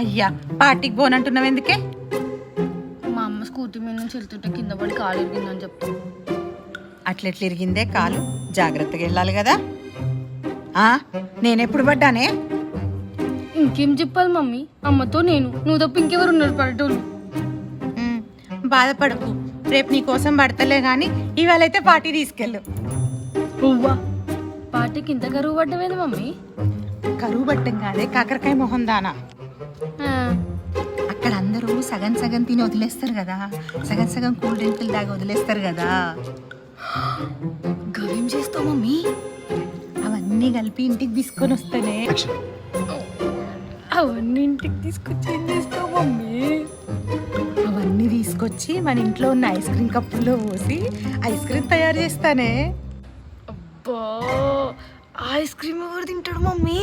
అయ్యా పార్టీకి పోనంటున్నావు ఎందుకే? మా అమ్మ స్కూటీ మీద నుంచి వెళ్తుంటే కింద పడి కాలు ఇరిగిందని చెప్తా. అట్లెట్లు ఇరిగిందే కాలు? జాగ్రత్తగా వెళ్ళాలి కదా. నేనెప్పుడు పడ్డానే? ఇంకేం చెప్పాలి మమ్మీ, అమ్మతో నేను, నువ్వు తప్ప ఇంకెవరు ఉన్నారు పడేటోళ్ళు? బాధపడకు, రేపు నీ కోసం పడతలే గాని ఇవాళైతే పార్టీ తీసుకెళ్ళు. పువ్వా పార్టీకి ఇంత కరువు పడ్డవేది మమ్మీ? కరువు పట్టం కాదే, కాకరకాయ మొహం దానా. అక్కడ అందరూ సగం సగం తిని వదిలేస్తారు కదా, సగం సగం కూల్ డ్రింకులు దాకా వదిలేస్తారు కదా. గవేం చేస్తావు మమ్మీ? అవన్నీ కలిపి ఇంటికి తీసుకొని వస్తానే. అవన్నీ ఇంటికి తీసుకొచ్చి ఏం చేస్తావు మమ్మీ? అవన్నీ తీసుకొచ్చి మన ఇంట్లో ఉన్న ఐస్ క్రీమ్ కప్పుల్లో పోసి ఐస్ క్రీమ్ తయారు చేస్తానే. అబ్బా, ఐస్ క్రీమ్ ఎవరు తింటాడు మమ్మీ?